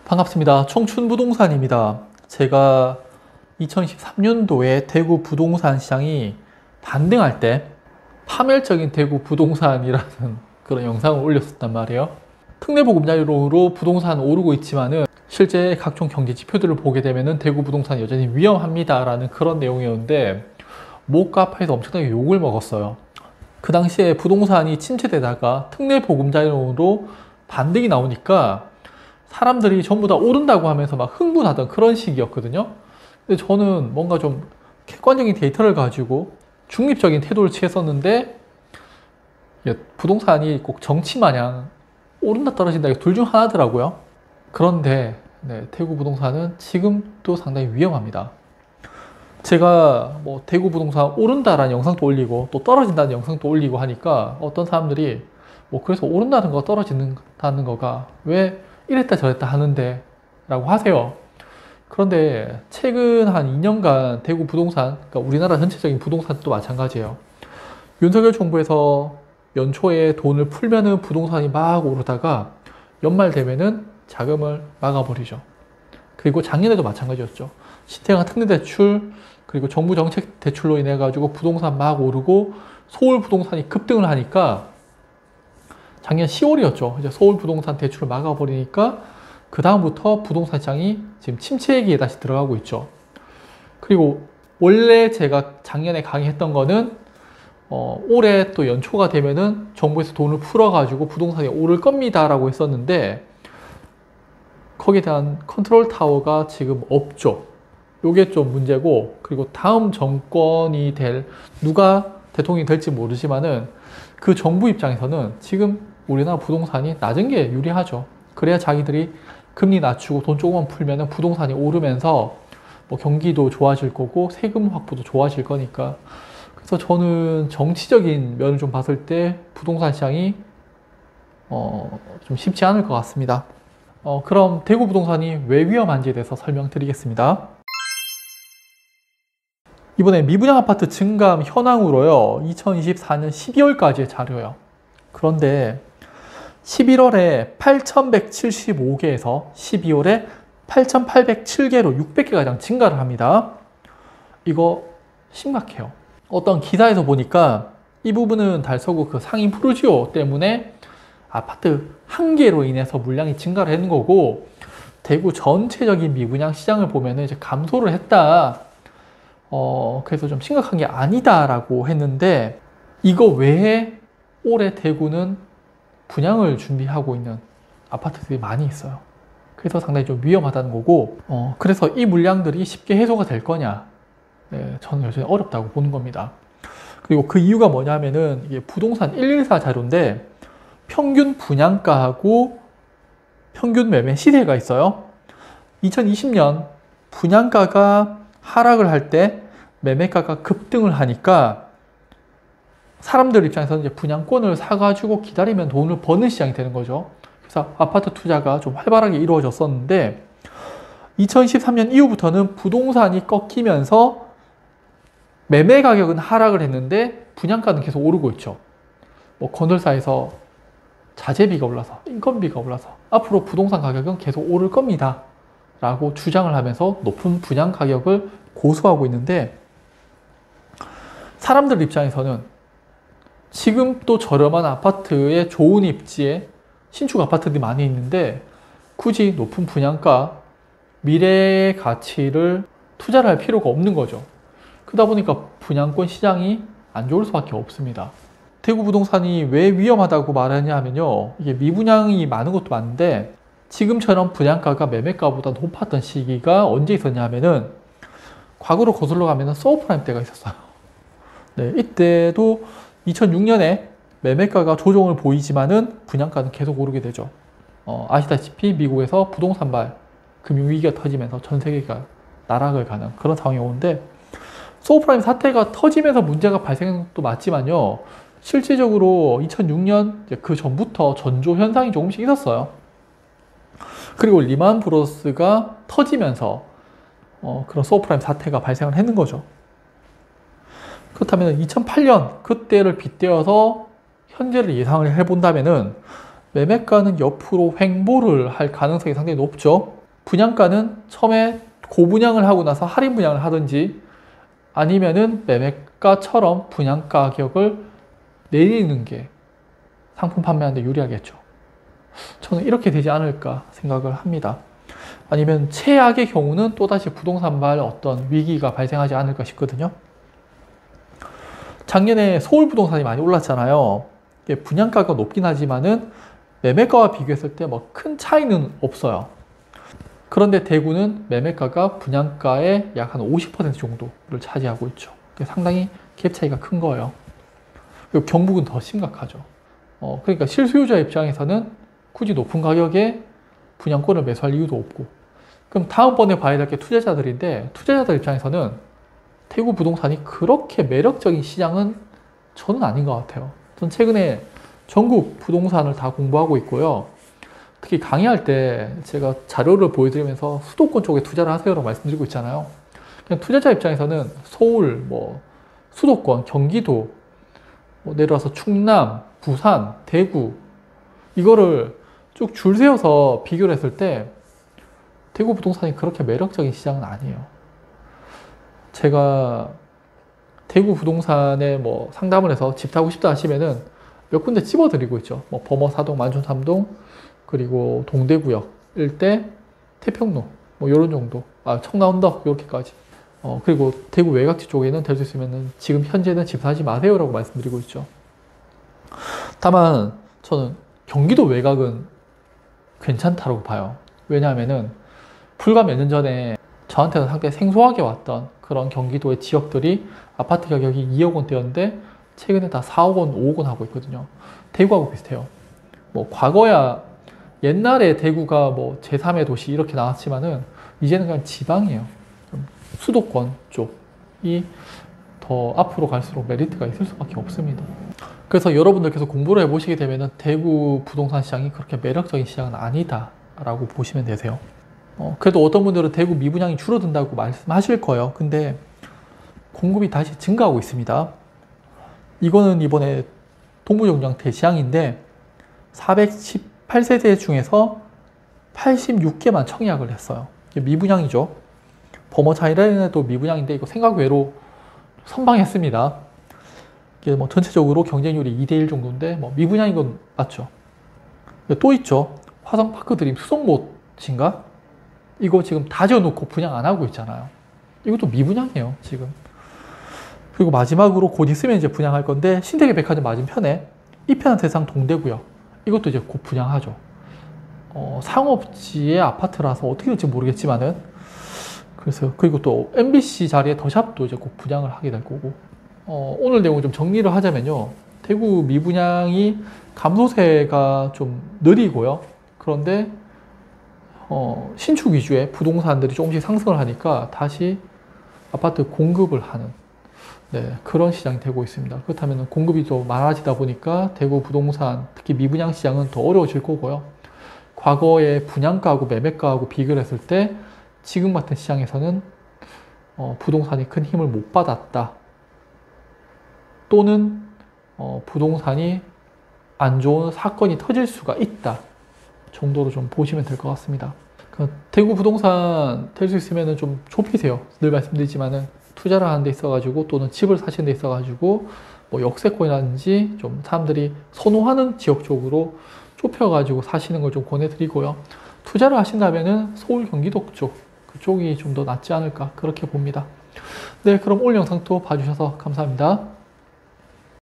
반갑습니다. 청춘부동산입니다. 제가 2023년도에 대구 부동산 시장이 반등할 때 파멸적인 대구 부동산이라는 그런 영상을 올렸었단 말이에요. 특례보금자리론으로 부동산 오르고 있지만은 실제 각종 경제 지표들을 보게 되면은 대구 부동산 여전히 위험합니다 라는 그런 내용이었는데 모카파에서 엄청나게 욕을 먹었어요. 그 당시에 부동산이 침체되다가 특례보금자리론으로 반등이 나오니까 사람들이 전부 다 오른다고 하면서 막 흥분하던 그런 시기였거든요. 근데 저는 뭔가 좀 객관적인 데이터를 가지고 중립적인 태도를 취했었는데 부동산이 꼭 정치 마냥 오른다 떨어진다 둘 중 하나더라고요. 그런데 대구 부동산은 지금도 상당히 위험합니다. 제가 뭐 대구 부동산 오른다라는 영상도 올리고 또 떨어진다는 영상도 올리고 하니까 어떤 사람들이 뭐 그래서 오른다는 거 떨어진다는 거가 왜 이랬다 저랬다 하는데 라고 하세요. 그런데 최근 한 2년간 대구 부동산, 그러니까 우리나라 전체적인 부동산도 마찬가지예요. 윤석열 정부에서 연초에 돈을 풀면은 부동산이 막 오르다가 연말 되면은 자금을 막아버리죠. 그리고 작년에도 마찬가지였죠. 신태강 특례대출 그리고 정부 정책 대출로 인해 가지고 부동산 막 오르고 서울 부동산이 급등을 하니까 작년 10월이었죠. 이제 서울 부동산 대출을 막아버리니까 그 다음부터 부동산 시장이 지금 침체기에 다시 들어가고 있죠. 그리고 원래 제가 작년에 강의했던 거는 올해 또 연초가 되면은 정부에서 돈을 풀어가지고 부동산이 오를 겁니다 라고 했었는데 거기에 대한 컨트롤 타워가 지금 없죠. 요게 좀 문제고, 그리고 다음 정권이 누가 대통령이 될지 모르지만은 그 정부 입장에서는 지금 우리나라 부동산이 낮은 게 유리하죠. 그래야 자기들이 금리 낮추고 돈 조금만 풀면은 부동산이 오르면서 뭐 경기도 좋아질 거고 세금 확보도 좋아질 거니까. 그래서 저는 정치적인 면을 좀 봤을 때 부동산 시장이 좀 쉽지 않을 것 같습니다. 그럼 대구 부동산이 왜 위험한지에 대해서 설명드리겠습니다. 이번에 미분양 아파트 증감 현황으로요, 2024년 12월까지의 자료예요. 그런데 11월에 8,175개에서 12월에 8,807개로 600개 가량 증가를 합니다. 이거 심각해요. 어떤 기사에서 보니까 이 부분은 달서구 그 상인 프루지오 때문에 아파트 한 개로 인해서 물량이 증가를 했는 거고, 대구 전체적인 미분양 시장을 보면은 이제 감소를 했다. 그래서 좀 심각한 게 아니다라고 했는데, 이거 외에 올해 대구는 분양을 준비하고 있는 아파트들이 많이 있어요. 그래서 상당히 좀 위험하다는 거고, 그래서 이 물량들이 쉽게 해소가 될 거냐? 네, 저는 여전히 어렵다고 보는 겁니다. 그리고 그 이유가 뭐냐면은 이게 부동산 114 자료인데 평균 분양가하고 평균 매매 시세가 있어요. 2020년 분양가가 하락을 할 때 매매가가 급등을 하니까 사람들 입장에서는 이제 분양권을 사가지고 기다리면 돈을 버는 시장이 되는 거죠. 그래서 아파트 투자가 좀 활발하게 이루어졌었는데 2013년 이후부터는 부동산이 꺾이면서 매매 가격은 하락을 했는데 분양가는 계속 오르고 있죠. 뭐 건설사에서 자재비가 올라서 인건비가 올라서 앞으로 부동산 가격은 계속 오를 겁니다 라고 주장을 하면서 높은 분양 가격을 고수하고 있는데, 사람들 입장에서는 지금 또 저렴한 아파트에 좋은 입지에 신축 아파트들이 많이 있는데 굳이 높은 분양가, 미래의 가치를 투자를 할 필요가 없는 거죠. 그러다 보니까 분양권 시장이 안 좋을 수밖에 없습니다. 대구 부동산이 왜 위험하다고 말하냐 하면요, 이게 미분양이 많은 것도 많은데 지금처럼 분양가가 매매가보다 높았던 시기가 언제 있었냐 하면은 과거로 거슬러 가면은 서브프라임 때가 있었어요. 네, 이때도 2006년에 매매가가 조정을 보이지만은 분양가는 계속 오르게 되죠. 아시다시피 미국에서 부동산발 금융위기가 터지면서 전 세계가 나락을 가는 그런 상황이 오는데, 서브프라임 사태가 터지면서 문제가 발생한 것도 맞지만요, 실질적으로 2006년 그 전부터 전조 현상이 조금씩 있었어요. 그리고 리만 브로스가 터지면서 그런 서브프라임 사태가 발생을 했는 거죠. 그렇다면 2008년 그때를 빗대어서 현재를 예상을 해본다면은 매매가는 옆으로 횡보를 할 가능성이 상당히 높죠. 분양가는 처음에 고분양을 하고 나서 할인 분양을 하든지 아니면은 매매가처럼 분양가 가격을 내리는 게 상품 판매하는 데 유리하겠죠. 저는 이렇게 되지 않을까 생각을 합니다. 아니면 최악의 경우는 또다시 부동산발 어떤 위기가 발생하지 않을까 싶거든요. 작년에 서울 부동산이 많이 올랐잖아요. 분양가가 높긴 하지만은 매매가와 비교했을 때 뭐 큰 차이는 없어요. 그런데 대구는 매매가가 분양가의 약 한 50% 정도를 차지하고 있죠. 상당히 갭 차이가 큰 거예요. 그리고 경북은 더 심각하죠. 그러니까 실수요자 입장에서는 굳이 높은 가격에 분양권을 매수할 이유도 없고, 그럼 다음번에 봐야 될 게 투자자들인데, 투자자들 입장에서는 대구 부동산이 그렇게 매력적인 시장은 저는 아닌 것 같아요. 전 최근에 전국 부동산을 다 공부하고 있고요. 특히 강의할 때 제가 자료를 보여드리면서 수도권 쪽에 투자를 하세요라고 말씀드리고 있잖아요. 그냥 투자자 입장에서는 서울, 수도권, 경기도, 내려와서 충남, 부산, 대구, 이거를 쭉 줄 세워서 비교를 했을 때 대구 부동산이 그렇게 매력적인 시장은 아니에요. 제가 대구 부동산에 상담을 해서 집 사고 싶다 하시면은 몇 군데 집어드리고 있죠. 범어, 사동, 만촌, 삼동, 그리고 동대구역 일대, 태평로, 요런 정도. 청라 언덕, 요렇게까지. 그리고 대구 외곽지 쪽에는 될 수 있으면은 지금 현재는 집 사지 마세요라고 말씀드리고 있죠. 다만 저는 경기도 외곽은 괜찮다고 봐요. 왜냐하면은 불과 몇 년 전에 저한테는 상당히 생소하게 왔던 그런 경기도의 지역들이 아파트 가격이 2억 원대였는데 최근에 다 4억 원, 5억 원 하고 있거든요. 대구하고 비슷해요. 과거야 옛날에 대구가 제3의 도시 이렇게 나왔지만은 이제는 그냥 지방이에요. 수도권 쪽이 더 앞으로 갈수록 메리트가 있을 수밖에 없습니다. 그래서 여러분들께서 공부를 해보시게 되면은 대구 부동산 시장이 그렇게 매력적인 시장은 아니다 라고 보시면 되세요. 그래도 어떤 분들은 대구 미분양이 줄어든다고 말씀하실 거예요. 근데 공급이 다시 증가하고 있습니다. 이거는 이번에 동부정장 대시양인데 418세대 중에서 86개만 청약을 했어요. 이게 미분양이죠. 범어 차이라인도 미분양인데 이거 생각 외로 선방했습니다. 이게 전체적으로 경쟁률이 2대1 정도인데 미분양인 건 맞죠. 또 있죠. 화성파크 드림 수성못인가? 이거 지금 다 지어놓고 분양 안 하고 있잖아요. 이것도 미분양이에요, 지금. 그리고 마지막으로 곧 있으면 이제 분양할 건데 신세계 백화점 맞은편에 이편한 세상 동대구역. 이것도 이제 곧 분양하죠. 상업지의 아파트라서 어떻게 될지 모르겠지만은 그래서 그리고 또 MBC 자리에 더샵도 이제 곧 분양을 하게 될 거고. 오늘 내용을 좀 정리를 하자면요. 대구 미분양이 감소세가 좀 느리고요. 그런데 신축 위주의 부동산들이 조금씩 상승을 하니까 다시 아파트 공급을 하는 그런 시장이 되고 있습니다. 그렇다면 공급이 더 많아지다 보니까 대구 부동산, 특히 미분양 시장은 더 어려워질 거고요. 과거의 분양가하고 매매가하고 비교를 했을 때 지금 같은 시장에서는 부동산이 큰 힘을 못 받았다. 또는 부동산이 안 좋은 사건이 터질 수가 있다 정도로 좀 보시면 될 것 같습니다. 대구 부동산 될 수 있으면 좀 좁히세요. 늘 말씀드리지만은 투자를 하는 데 있어가지고 또는 집을 사시는 데 있어가지고 역세권이라든지 좀 사람들이 선호하는 지역 쪽으로 좁혀가지고 사시는 걸 좀 권해드리고요. 투자를 하신다면은 서울 경기도 쪽 그쪽이 좀 더 낫지 않을까 그렇게 봅니다. 네, 그럼 오늘 영상도 봐주셔서 감사합니다.